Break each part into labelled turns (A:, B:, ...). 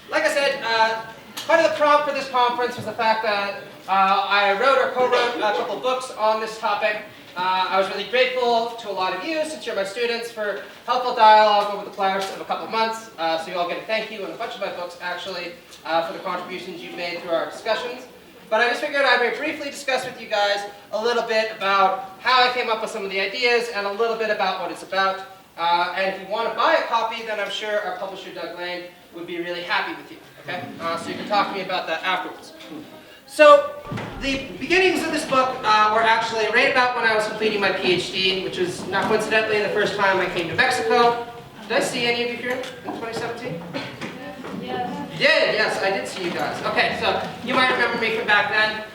A: Like I said, part of the prompt for this conference was the fact that I wrote or co-wrote a couple of books on this topic. I was really grateful to a lot of you, since you're my students, for helpful dialogue over the course of a couple of months. So you all get a thank you and a bunch of my books, actually, for the contributions you've made through our discussions. But I just figured I'd very briefly discuss with you guys a little bit about how I came up with some of the ideas and a little bit about what it's about. And if you want to buy a copy, then I'm sure our publisher, Doug Lane, would be really happy with you. Okay? So you can talk to me about that afterwards. So the beginnings of this book were actually right about when I was completing my PhD, which was not coincidentally the first time I came to Mexico. Did I see any of you here in 2017?
B: Yeah.
A: You did, yes, I did see you guys. Okay, so you might remember me from back then.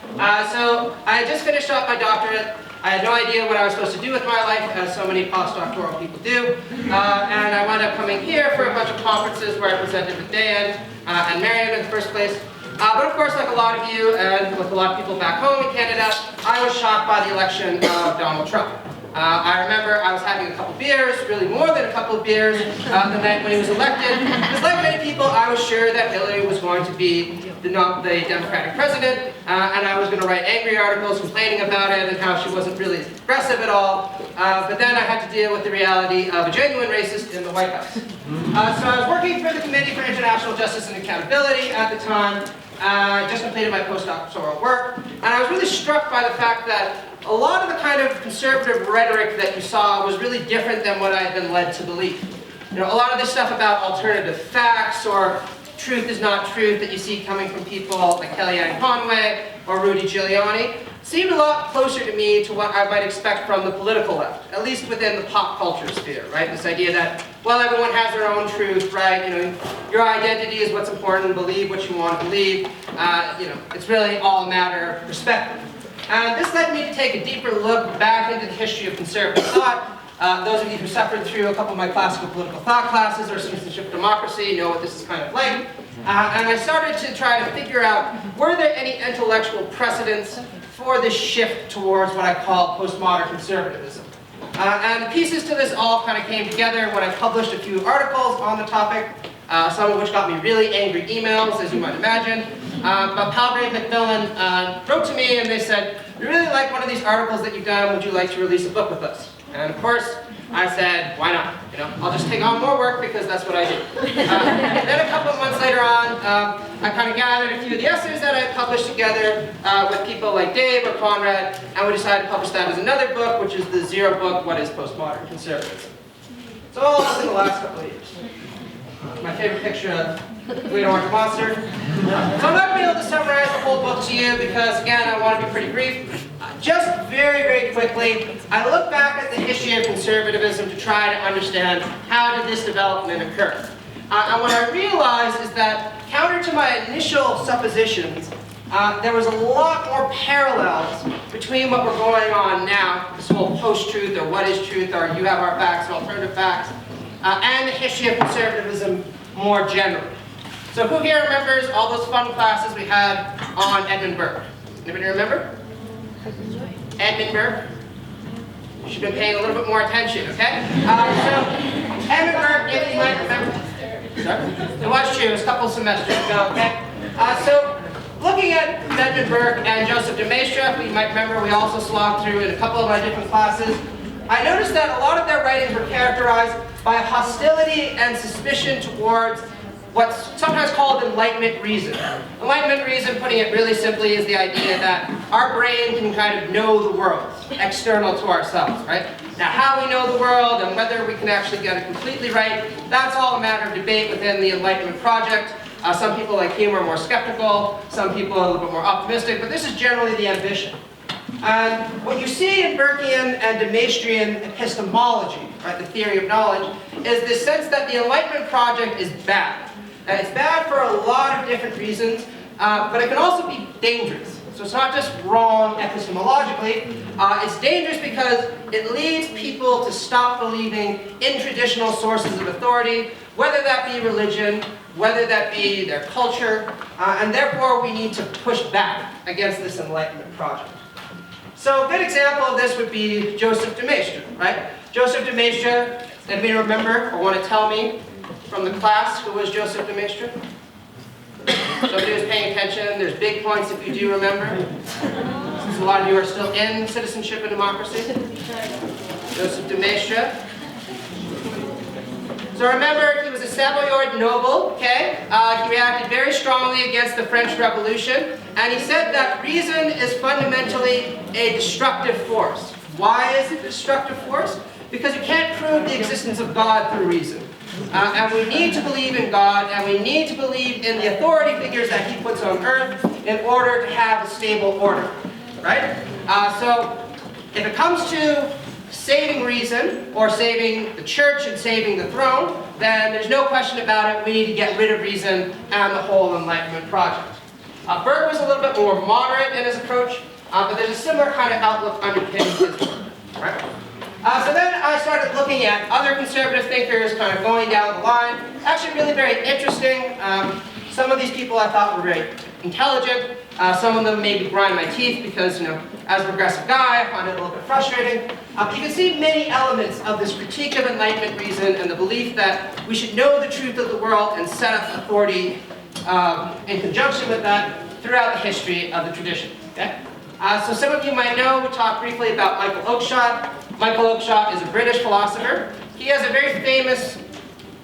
A: So I had just finished off my doctorate. I had no idea what I was supposed to do with my life, as so many postdoctoral people do. And I wound up coming here for a bunch of conferences where I presented with Dan and Marion in the first place. But of course, like a lot of you and with a lot of people back home in Canada, I was shocked by the election of Donald Trump. I remember I was having a couple beers, really more than a couple of beers, the night when he was elected. Because like many people, I was sure that Hillary was going to be the Democratic president, and I was going to write angry articles complaining about it and how she wasn't really progressive at all. But then I had to deal with the reality of a genuine racist in the White House. So I was working for the Committee for International Justice and Accountability at the time. I just completed my postdoctoral work, and I was really struck by the fact that a lot of the kind of conservative rhetoric that you saw was really different than what I had been led to believe. You know, a lot of this stuff about alternative facts or truth is not truth that you see coming from people like Kellyanne Conway or Rudy Giuliani seemed a lot closer to me to what I might expect from the political left, at least within the pop culture sphere, right? This idea that, well, everyone has their own truth, right? You know, your identity is what's important, believe what you want to believe. You know, it's really all a matter of perspective. And this led me to take a deeper look back into the history of conservative thought. Those of you who suffered through a couple of my classical political thought classes or citizenship democracy know what this is kind of like. And I started to try to figure out, were there any intellectual precedents for this shift towards what I call postmodern conservatism? And the pieces to this all kind of came together when I published a few articles on the topic, some of which got me really angry emails, as you might imagine. But Palgrave Macmillan wrote to me and they said, "We really like one of these articles that you've done, would you like to release a book with us?" And of course, I said, why not? You know, I'll just take on more work because that's what I do. Then a couple of months later on, I kind of gathered a few of the essays that I had published together with people like Dave or Conrad, and we decided to publish that as another book, which is the Zer0 book, What is Postmodern Conservatism? So all this in the last couple of years. My favorite picture of the Great Orange Monster. So I'm not going to be able to summarize the whole book to you because, again, I want to be pretty brief. Just very, very quickly, I look back at the history of conservatism to try to understand how did this development occur. And what I realized is that, counter to my initial suppositions, there was a lot more parallels between what we're going on now, this whole post-truth or what is truth or you have our facts and alternative facts, and the history of conservatism more generally. So who here remembers all those fun classes we had on Edmund Burke? Anybody remember? Edmund Burke? You should have been paying a little bit more attention, okay? So, Edmund Burke, if you might remember. Sorry? It was true, it was a couple semesters ago, okay? So, looking at Edmund Burke and Joseph de Maistre, you might remember we also slogged through in a couple of my different classes, I noticed that a lot of their writings were characterized by hostility and suspicion towards what's sometimes called Enlightenment reason. Enlightenment reason, putting it really simply, is the idea that our brain can kind of know the world, external to ourselves, right? Now, how we know the world and whether we can actually get it completely right, that's all a matter of debate within the Enlightenment project. Some people like Hume are more skeptical, some people are a little bit more optimistic, but this is generally the ambition. And what you see in Burkean and de Maistre epistemology, right, the theory of knowledge, is this sense that the Enlightenment project is bad. And it's bad for a lot of different reasons, but it can also be dangerous. So it's not just wrong epistemologically, it's dangerous because it leads people to stop believing in traditional sources of authority, whether that be religion, whether that be their culture, and therefore we need to push back against this Enlightenment project. So a good example of this would be Joseph de Maistre, right? Joseph de Maistre, anybody remember or want to tell me from the class who was Joseph de Maistre? Somebody who's paying attention. There's big points if you do remember. Since a lot of you are still in citizenship and democracy. Joseph de Maistre. So remember, he was a Savoyard noble, okay? He reacted very strongly against the French Revolution, and he said that reason is fundamentally a destructive force. Why is it a destructive force? Because you can't prove the existence of God through reason. And we need to believe in God, and we need to believe in the authority figures that he puts on earth in order to have a stable order, right? So if it comes to saving reason, or saving the church and saving the throne, then there's no question about it, we need to get rid of reason and the whole Enlightenment project. Burke was a little bit more moderate in his approach, but there's a similar kind of outlook underpinning his work, right? So then I started looking at other conservative thinkers, kind of going down the line. Actually really very interesting. Some of these people I thought were very intelligent. Some of them maybe grind my teeth because, you know, as a progressive guy, I find it a little bit frustrating. But you can see many elements of this critique of Enlightenment reason and the belief that we should know the truth of the world and set up authority in conjunction with that throughout the history of the tradition. Okay? So some of you might know, we talked briefly about Michael Oakeshott. Michael Oakeshott is a British philosopher. He has a very famous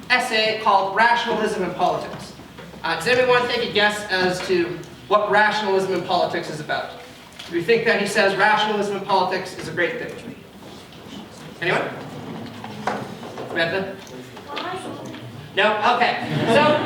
A: essay called Rationalism in Politics. Does anyone want to take a guess as to what rationalism in politics is about? Do you think that he says rationalism in politics is a great thing? Anyone? Samantha? No? Okay. So,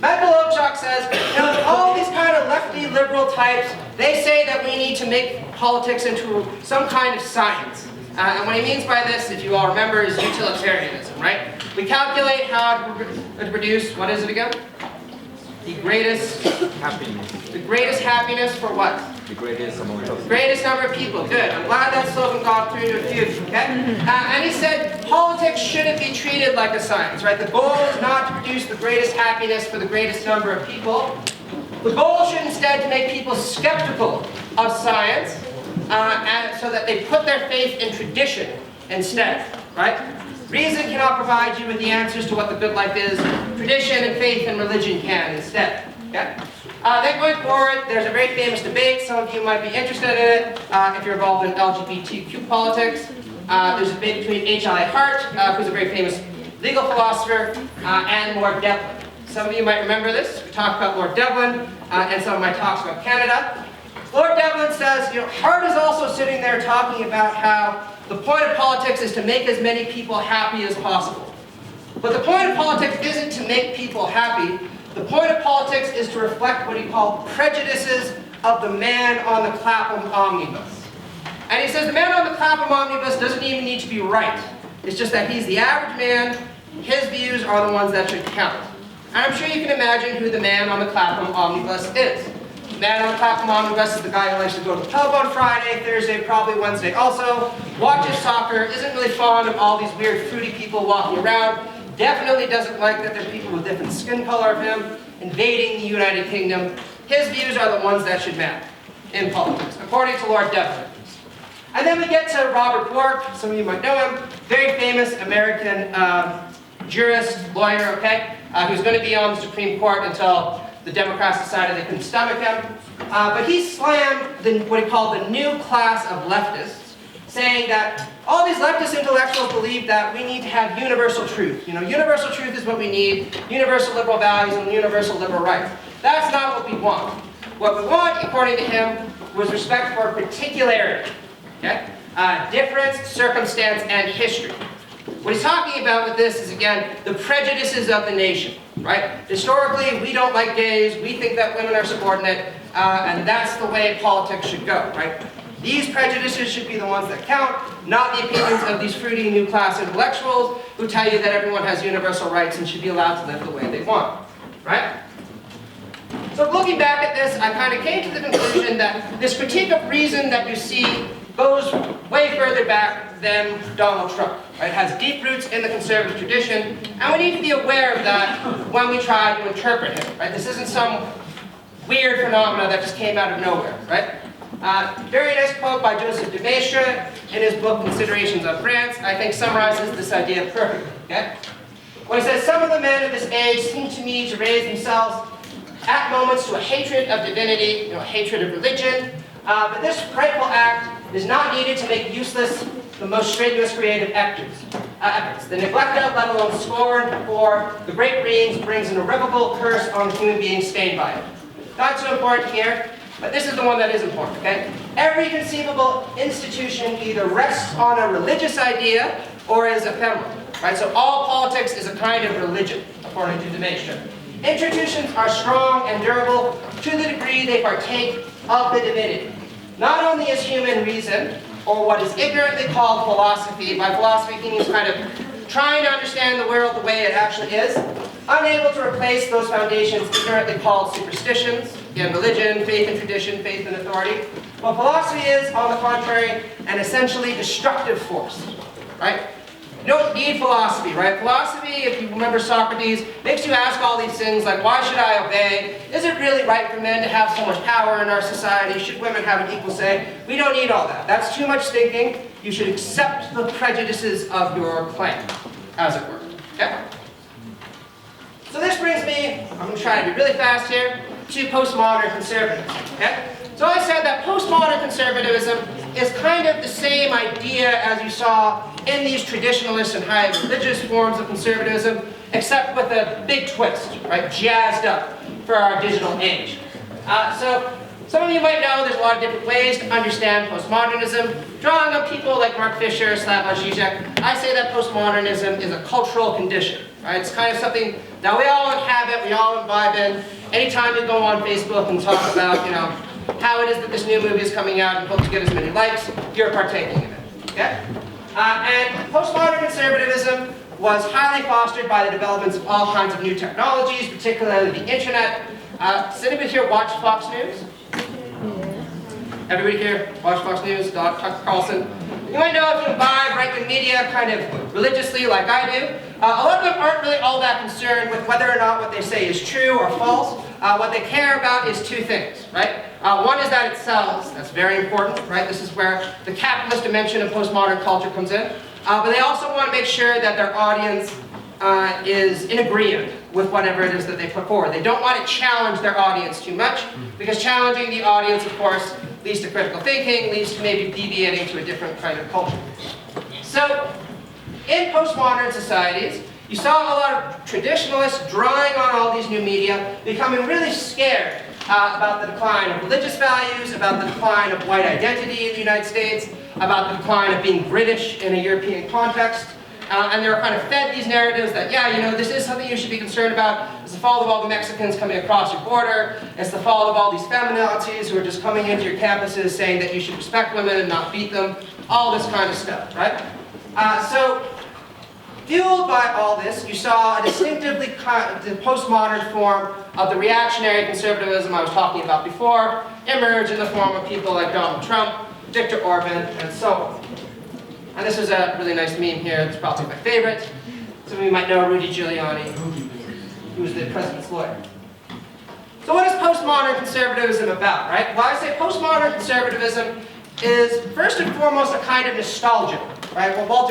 A: Michael Oakeshott says, you know, all these kind of lefty liberal types, they say that we need to make politics into some kind of science. And what he means by this, if you all remember, is utilitarianism, right? We calculate how to produce, what is it again? The greatest happiness. The greatest happiness for what?
B: The greatest amount of.
A: The greatest number of people. Good. I'm glad that slogan got through to a few. Okay. And he said politics shouldn't be treated like a science, right? The goal is not to produce the greatest happiness for the greatest number of people. The goal should instead to make people skeptical of science, and so that they put their faith in tradition instead, right? Reason cannot provide you with the answers to what the good life is. Tradition and faith and religion can instead. Okay? Then going forward, there's a very famous debate. Some of you might be interested in it if you're involved in LGBTQ politics. There's a debate between H.L.A. Hart, who's a very famous legal philosopher, and Lord Devlin. Some of you might remember this. We talked about Lord Devlin and some of my talks about Canada. Lord Devlin says, you know, Hart is also sitting there talking about how the point of politics is to make as many people happy as possible. But the point of politics isn't to make people happy. The point of politics is to reflect what he called prejudices of the man on the Clapham omnibus. And he says the man on the Clapham omnibus doesn't even need to be right. It's just that he's the average man. His views are the ones that should count. And I'm sure you can imagine who the man on the Clapham omnibus is. The man on the Clapham omnibus is the guy who likes to go to the pub on Friday, Thursday, probably Wednesday also, watches soccer, isn't really fond of all these weird fruity people walking around, definitely doesn't like that there are people with different skin color of him invading the United Kingdom. His views are the ones that should matter in politics, according to Lord Devlin. And then we get to Robert Bork. Some of you might know him. Very famous American jurist, lawyer, okay? Who's going to be on the Supreme Court until the Democrats decided they couldn't stomach him. But he slammed what he called the new class of leftists, saying that all these leftist intellectuals believe that we need to have universal truth. You know, universal truth is what we need, universal liberal values and universal liberal rights. That's not what we want. What we want, according to him, was respect for particularity. Okay? Difference, circumstance, and history. What he's talking about with this is, again, the prejudices of the nation, right? Historically, we don't like gays, we think that women are subordinate, and that's the way politics should go, right? These prejudices should be the ones that count, not the opinions of these fruity new class intellectuals who tell you that everyone has universal rights and should be allowed to live the way they want, right? So looking back at this, I kind of came to the conclusion that this critique of reason that you see goes way further back than Donald Trump. Right? It has deep roots in the conservative tradition, and we need to be aware of that when we try to interpret him. Right? This isn't some weird phenomena that just came out of nowhere. Right? Very nice quote by Joseph de Maistre in his book Considerations on France, I think summarizes this idea perfectly. Okay? when he says, some of the men of this age seem to me to raise themselves at moments to a hatred of divinity, a hatred of religion, but this frightful act is not needed to make useless the most strenuous creative efforts. The neglect of, let alone scorn for the great beings brings an irrevocable curse on human beings stained by it. Not so important here, but this is the one that is important, okay? Every conceivable institution either rests on a religious idea or is ephemeral, right? So all politics is a kind of religion, according to the mainstream. Institutions are strong and durable to the degree they partake of the divinity. Not only is human reason, or what is ignorantly called philosophy, by philosophy he means kind of trying to understand the world the way it actually is, unable to replace those foundations ignorantly called superstitions, again, religion, faith and tradition, faith and authority. But philosophy is, on the contrary, an essentially destructive force, right? You don't need philosophy, right? Philosophy, if you remember Socrates, makes you ask all these things like, why should I obey? Is it really right for men to have so much power in our society? Should women have an equal say? We don't need all that. That's too much thinking. You should accept the prejudices of your clan, as it were. Okay? So this brings me, I'm going to try to be really fast here, to postmodern conservatism. Okay? So I said that postmodern conservatism is kind of the same idea as you saw in these traditionalist and high religious forms of conservatism, except with a big twist, right? Jazzed up for our digital age. So some of you might know there's a lot of different ways to understand postmodernism. Drawing on people like Mark Fisher, Slavoj Žižek, I say that postmodernism is a cultural condition, right? It's kind of something that we all inhabit, we all imbibe in. Anytime you go on Facebook and talk about, how it is that this new movie is coming out and hope to get as many likes, you're partaking in it, okay? And postmodern conservatism was highly fostered by the developments of all kinds of new technologies, particularly the internet. Does anybody here watch Fox News? Everybody here watch Fox News? Tucker Carlson? You might know if you imbibe right-wing media kind of religiously like I do. A lot of them aren't really all that concerned with whether or not what they say is true or false. What they care about is two things, right? One is that it sells. That's very important, right? This is where the capitalist dimension of postmodern culture comes in. But they also want to make sure that their audience is in agreement with whatever it is that they put forward. They don't want to challenge their audience too much, because challenging the audience, of course, leads to critical thinking, leads to maybe deviating to a different kind of culture. So, in postmodern societies, you saw a lot of traditionalists drawing on all these new media, becoming really scared about the decline of religious values, about the decline of white identity in the United States, about the decline of being British in a European context. And they were kind of fed these narratives that, yeah, this is something you should be concerned about. It's the fault of all the Mexicans coming across your border. It's the fault of all these feminazis who are just coming into your campuses saying that you should respect women and not beat them. All this kind of stuff, right? So, fueled by all this, you saw a distinctively postmodern form of the reactionary conservatism I was talking about before emerge in the form of people like Donald Trump, Viktor Orban, and so on. And this is a really nice meme here. It's probably my favorite. Some of you might know Rudy Giuliani, who was the president's lawyer. So what is postmodern conservatism about, right? Well, I say postmodern conservatism is first and foremost a kind of nostalgia, right? What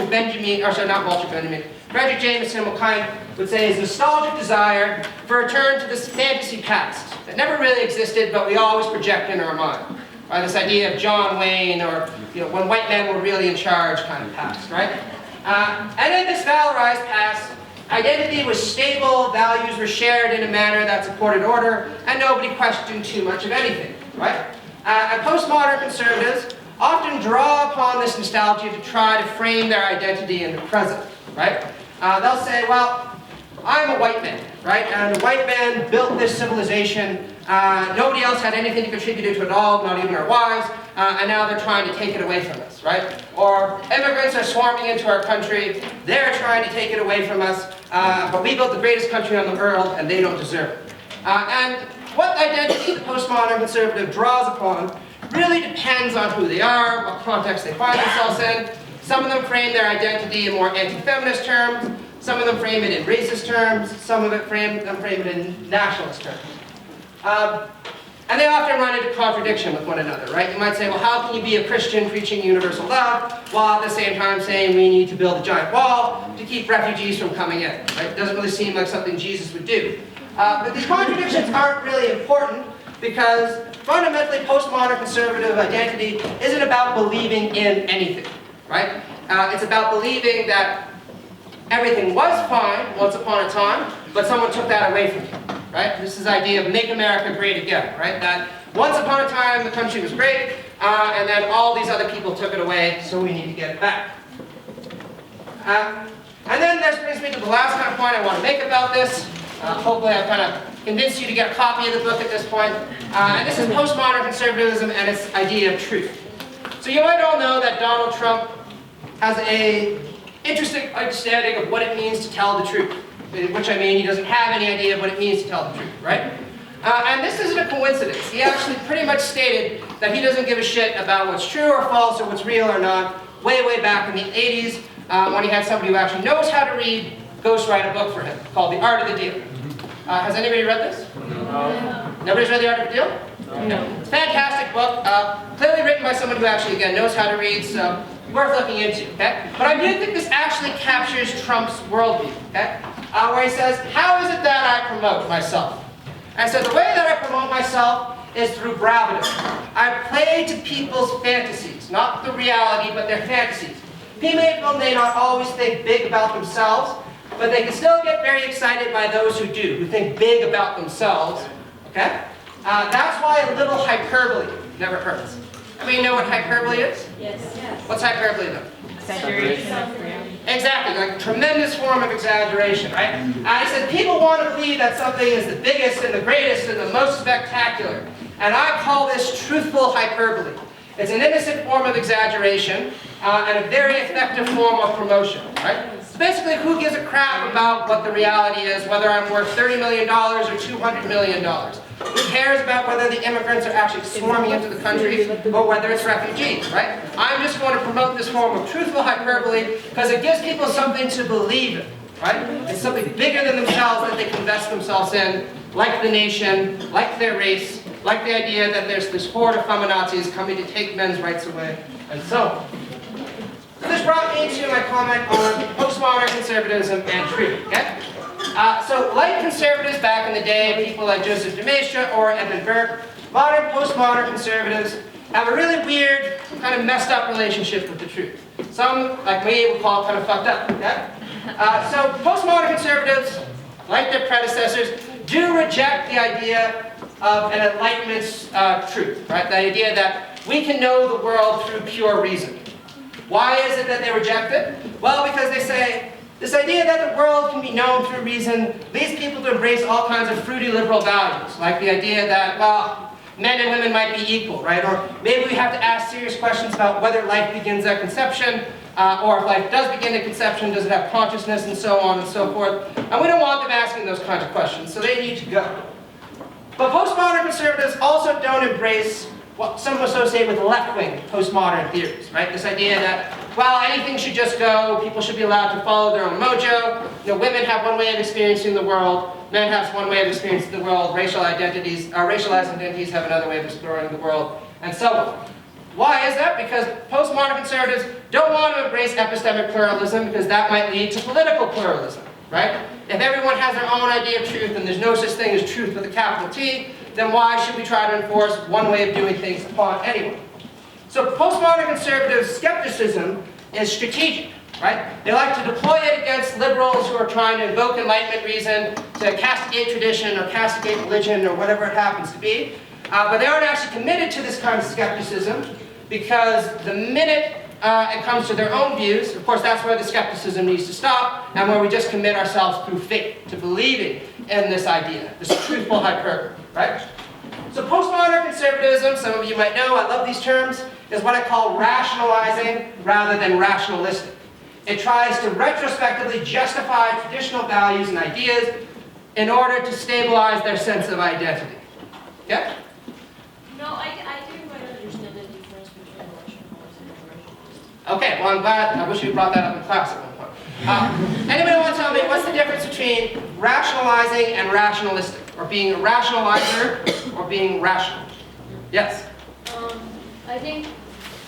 A: Frederick Jameson would say is nostalgic desire for a return to this fantasy past that never really existed, but we always project in our mind. Right? This idea of John Wayne, or when white men were really in charge kind of past, right? And in this valorized past, identity was stable, values were shared in a manner that supported order, and nobody questioned too much of anything, right? And postmodern conservatives often draw upon this nostalgia to try to frame their identity in the present, right? They'll say, well, I'm a white man, right? And a white man built this civilization. Nobody else had anything to contribute to it at all, not even our wives, and now they're trying to take it away from us, right? Or immigrants are swarming into our country, they're trying to take it away from us, but we built the greatest country on the world, and they don't deserve it. And what identity the postmodern conservative draws upon really depends on who they are, what context they find themselves in. Some of them frame their identity in more anti-feminist terms, some of them frame it in racist terms, some of them frame it in nationalist terms. And they often run into contradiction with one another, right? You might say, well, how can you be a Christian preaching universal love while at the same time saying we need to build a giant wall to keep refugees from coming in, right? It doesn't really seem like something Jesus would do. But these contradictions aren't really important because fundamentally postmodern conservative identity isn't about believing in anything, right? It's about believing that everything was fine once upon a time, but someone took that away from you. Right? This is the idea of make America great again, right? That once upon a time the country was great, and then all these other people took it away, so we need to get it back. And then this brings me to the last kind of point I want to make about this. Hopefully I've kind of convinced you to get a copy of the book at this point. And this is Postmodern Conservatism and its idea of truth. So you might all know that Donald Trump has an interesting understanding of what it means to tell the truth. Which I mean, he doesn't have any idea of what it means to tell the truth, right? And this isn't a coincidence. He actually pretty much stated that he doesn't give a shit about what's true or false or what's real or not, way back in the 80s, when he had somebody who actually knows how to read ghostwrite a book for him, called The Art of the Deal. Has anybody read this? No. Nobody's read The Art of the Deal? No. It's a fantastic book, clearly written by someone who actually, again, knows how to read, so worth looking into, okay? But I do think this actually captures Trump's worldview, okay? Where he says, how is it that I promote myself? And so the way that I promote myself is through bravado. I play to people's fantasies, not the reality, but their fantasies. People may not always think big about themselves, but they can still get very excited by those who do, who think big about themselves, okay? That's why a little hyperbole never hurts. I mean, you know what hyperbole is? Yes. What's hyperbole then? Exaggeration of reality. Exactly, like a tremendous form of exaggeration, right? I said people want to believe that something is the biggest and the greatest and the most spectacular. And I call this truthful hyperbole. It's an innocent form of exaggeration and a very effective form of promotion, right? So basically, who gives a crap about what the reality is, whether I'm worth $30 million or $200 million? Who cares about whether the immigrants are actually swarming into the country or whether it's refugees, right? I'm just going to promote this form of truthful hyperbole because it gives people something to believe in, right? It's something bigger than themselves that they can invest themselves in, like the nation, like their race, like the idea that there's this horde of feminazis coming to take men's rights away, and so on. So this brought me to my comment on postmodern conservatism and truth, okay? So like conservatives back in the day, people like Joseph de Maistre or Edmund Burke, modern postmodern conservatives have a really weird, kind of messed up relationship with the truth. Some, like me, would call it kind of fucked up, okay? So postmodern conservatives, like their predecessors, do reject the idea of an Enlightenment truth, right? The idea that we can know the world through pure reason. Why is it that they reject it? Well, because they say, this idea that the world can be known through reason leads people to embrace all kinds of fruity liberal values, like the idea that, well, men and women might be equal, right? Or maybe we have to ask serious questions about whether life begins at conception, or if life does begin at conception, does it have consciousness, and so on and so forth. And we don't want them asking those kinds of questions, so they need to go. But postmodern conservatives also don't embrace what some associate with left-wing postmodern theories, right? This idea that, well, anything should just go, people should be allowed to follow their own mojo. You know, women have one way of experiencing the world, men have one way of experiencing the world, racialized identities have another way of exploring the world, and so on. Why is that? Because postmodern conservatives don't want to embrace epistemic pluralism because that might lead to political pluralism, right? If everyone has their own idea of truth and there's no such thing as truth with a capital T, then why should we try to enforce one way of doing things upon anyone? So postmodern conservative skepticism is strategic, right? They like to deploy it against liberals who are trying to invoke Enlightenment reason to castigate tradition or castigate religion or whatever it happens to be. But they aren't actually committed to this kind of skepticism because the minute it comes to their own views, of course that's where the skepticism needs to stop and where we just commit ourselves through faith to believing in this idea, this truthful hyperbole, right? So postmodern conservatism, some of you might know, I love these terms, is what I call rationalizing rather than rationalistic. It tries to retrospectively justify traditional values and ideas in order to stabilize their sense of identity. Yeah?
B: No, I didn't quite understand the difference between rationalism and rationalistic.
A: Okay, well I'm glad, I wish you brought that up in class at one point. Anybody want to tell me what's the difference between rationalizing and rationalistic? Or being a rationalizer or being rational? Yes?
C: I think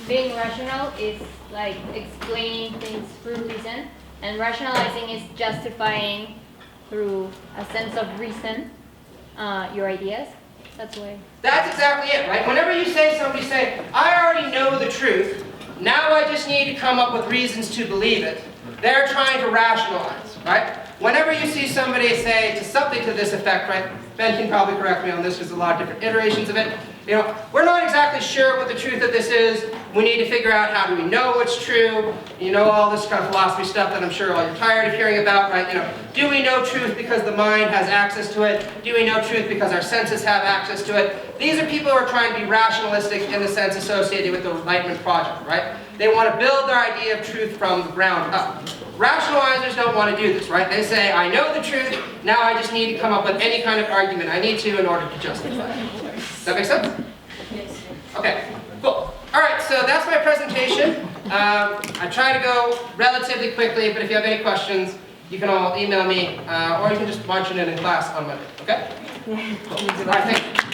C: being rational is like explaining things through reason, and rationalizing is justifying through a sense of reason your ideas. That's why.
A: That's exactly it, right? Whenever you say somebody say, I already know the truth, now I just need to come up with reasons to believe it, they're trying to rationalize, right? Whenever you see somebody say to something to this effect, right? Ben can probably correct me on this, there's a lot of different iterations of it. You know, we're not exactly sure what the truth of this is. We need to figure out how do we know what's true. You know, all this kind of philosophy stuff that I'm sure all you're tired of hearing about, right? You know, do we know truth because the mind has access to it? Do we know truth because our senses have access to it? These are people who are trying to be rationalistic in the sense associated with the Enlightenment project, right? They want to build their idea of truth from the ground up. Rationalizers don't want to do this, right? They say, I know the truth, now I just need to come up with any kind of argument I need to in order to justify it. Does that make sense?
B: Yes.
A: Okay, cool. All right, so that's my presentation. I try to go relatively quickly, but if you have any questions, you can all email me, or you can just punch it in class on Monday, okay? Cool. All right, thank you.